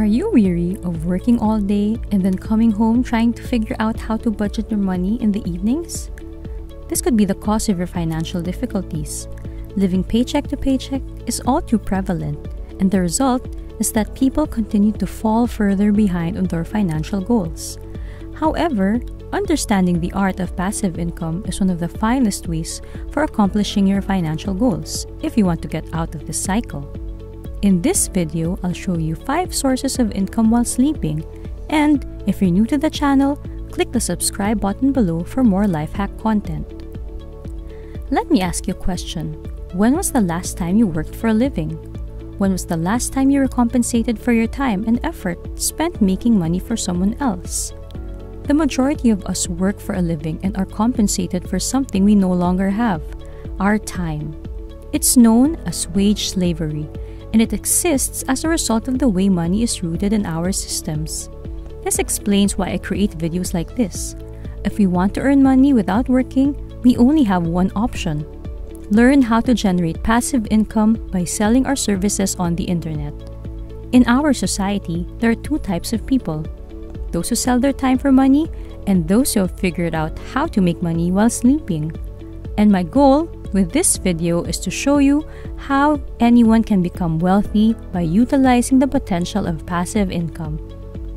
Are you weary of working all day and then coming home trying to figure out how to budget your money in the evenings? This could be the cause of your financial difficulties. Living paycheck to paycheck is all too prevalent, and the result is that people continue to fall further behind on their financial goals. However, understanding the art of passive income is one of the finest ways for accomplishing your financial goals if you want to get out of this cycle. In this video, I'll show you 5 sources of income while sleeping, and if you're new to the channel, click the subscribe button below for more life hack content. Let me ask you a question. When was the last time you worked for a living? When was the last time you were compensated for your time and effort spent making money for someone else? The majority of us work for a living and are compensated for something we no longer have, our time. It's known as wage slavery, and it exists as a result of the way money is rooted in our systems. This explains why I create videos like this. If we want to earn money without working, we only have one option. Learn how to generate passive income by selling our services on the internet. In our society, there are 2 types of people: those who sell their time for money and those who have figured out how to make money while sleeping. And my goal with this video is to show you how anyone can become wealthy by utilizing the potential of passive income.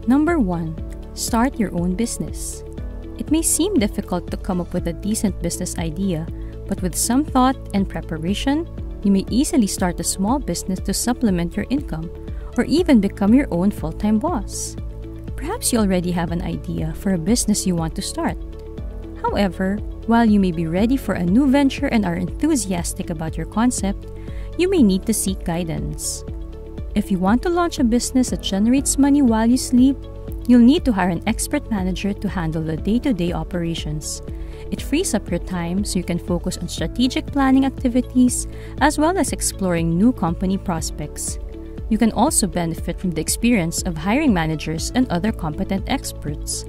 Number 1. Start your own business. It may seem difficult to come up with a decent business idea, but with some thought and preparation, you may easily start a small business to supplement your income or even become your own full-time boss. Perhaps you already have an idea for a business you want to start. However, while you may be ready for a new venture and are enthusiastic about your concept, you may need to seek guidance. If you want to launch a business that generates money while you sleep, you'll need to hire an expert manager to handle the day-to-day operations. It frees up your time so you can focus on strategic planning activities as well as exploring new company prospects. You can also benefit from the experience of hiring managers and other competent experts.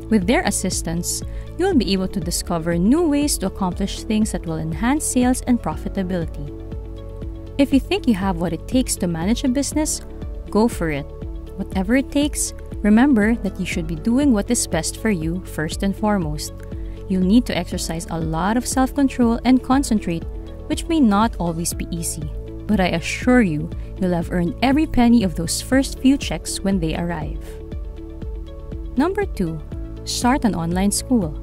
With their assistance, you'll be able to discover new ways to accomplish things that will enhance sales and profitability. If you think you have what it takes to manage a business, go for it. Whatever it takes, remember that you should be doing what is best for you first and foremost. You'll need to exercise a lot of self-control and concentrate, which may not always be easy. But I assure you, you'll have earned every penny of those first few checks when they arrive. Number 2. Start an online school.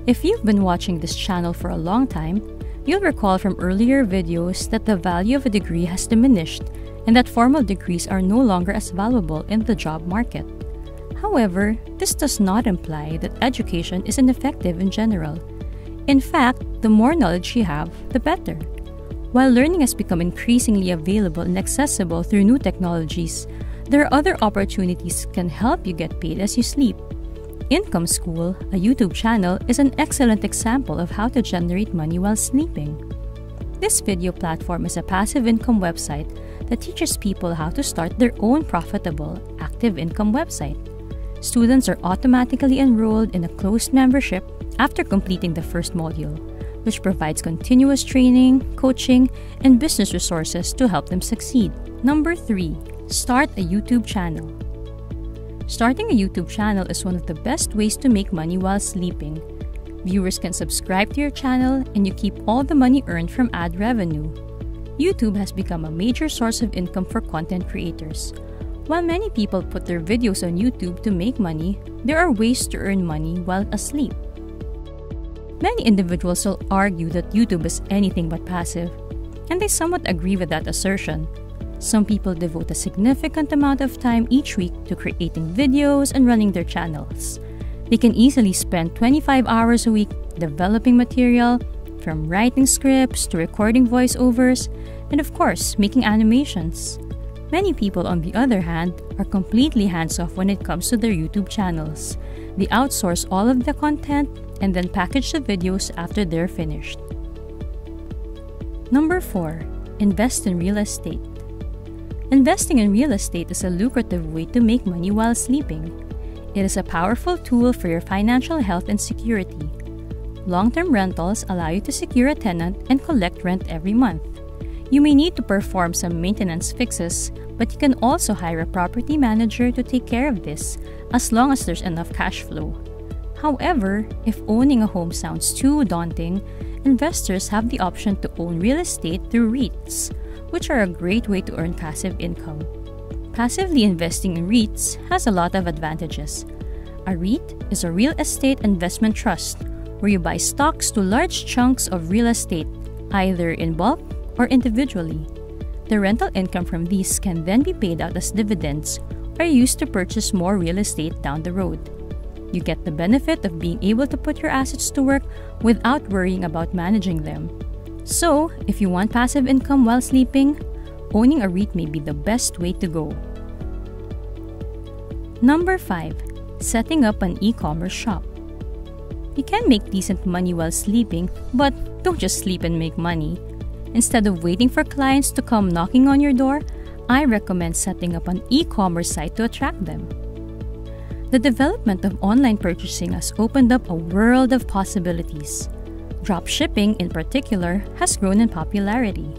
If you've been watching this channel for a long time, you'll recall from earlier videos that the value of a degree has diminished and that formal degrees are no longer as valuable in the job market. However, this does not imply that education is ineffective in general. In fact, the more knowledge you have, the better. While learning has become increasingly available and accessible through new technologies, there are other opportunities that can help you get paid as you sleep. Income School, a YouTube channel, is an excellent example of how to generate money while sleeping. This video platform is a passive income website that teaches people how to start their own profitable, active income website. Students are automatically enrolled in a closed membership after completing the first module, which provides continuous training, coaching, and business resources to help them succeed. Number 3. Start a YouTube channel. Starting a YouTube channel is one of the best ways to make money while sleeping. Viewers can subscribe to your channel and you keep all the money earned from ad revenue. YouTube has become a major source of income for content creators. While many people put their videos on YouTube to make money, there are ways to earn money while asleep. Many individuals will argue that YouTube is anything but passive, and they somewhat agree with that assertion. Some people devote a significant amount of time each week to creating videos and running their channels. They can easily spend 25 hours a week developing material, from writing scripts to recording voiceovers, and of course, making animations. Many people, on the other hand, are completely hands-off when it comes to their YouTube channels. They outsource all of the content and then package the videos after they're finished. Number 4. Invest in real estate. Investing in real estate is a lucrative way to make money while sleeping. It is a powerful tool for your financial health and security. Long-term rentals allow you to secure a tenant and collect rent every month. You may need to perform some maintenance fixes, but you can also hire a property manager to take care of this, as long as there's enough cash flow. However, if owning a home sounds too daunting, investors have the option to own real estate through REITs, which are a great way to earn passive income. Passively investing in REITs has a lot of advantages. A REIT is a real estate investment trust, where you buy stocks to large chunks of real estate, either in bulk or individually. The rental income from these can then be paid out as dividends or used to purchase more real estate down the road. You get the benefit of being able to put your assets to work without worrying about managing them. So, if you want passive income while sleeping, owning a REIT may be the best way to go. Number 5. Setting up an e-commerce shop. You can make decent money while sleeping, but don't just sleep and make money. Instead of waiting for clients to come knocking on your door, I recommend setting up an e-commerce site to attract them. The development of online purchasing has opened up a world of possibilities. Dropshipping, in particular, has grown in popularity.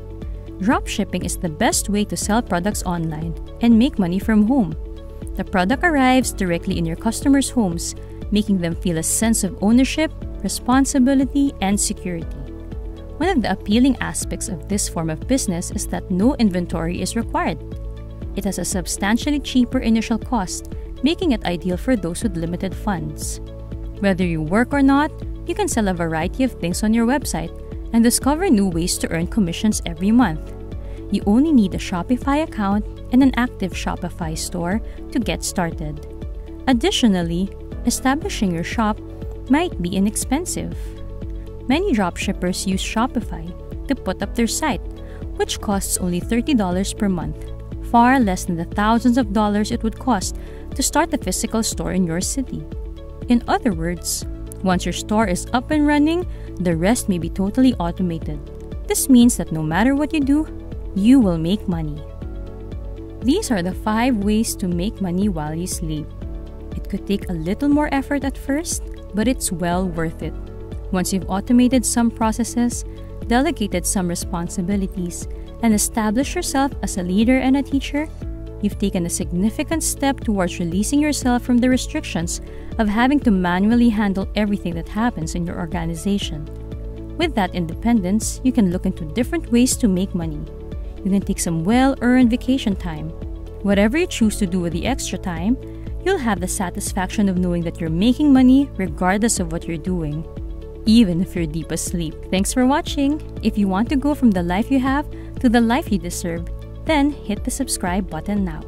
Dropshipping is the best way to sell products online and make money from home. The product arrives directly in your customers' homes, making them feel a sense of ownership, responsibility, and security. One of the appealing aspects of this form of business is that no inventory is required. It has a substantially cheaper initial cost, making it ideal for those with limited funds. Whether you work or not, you can sell a variety of things on your website and discover new ways to earn commissions every month. You only need a Shopify account and an active Shopify store to get started. Additionally, establishing your shop might be inexpensive. Many dropshippers use Shopify to put up their site, which costs only $30 per month, far less than the thousands of dollars it would cost to start a physical store in your city. In other words, once your store is up and running, the rest may be totally automated. This means that no matter what you do, you will make money. These are the 5 ways to make money while you sleep. It could take a little more effort at first, but it's well worth it. Once you've automated some processes, delegated some responsibilities, and established yourself as a leader and a teacher, you've taken a significant step towards releasing yourself from the restrictions of having to manually handle everything that happens in your organization. With that independence, you can look into different ways to make money. You can take some well-earned vacation time. Whatever you choose to do with the extra time, you'll have the satisfaction of knowing that you're making money regardless of what you're doing, even if you're deep asleep. Thanks for watching! If you want to go from the life you have to the life you deserve, then hit the subscribe button now.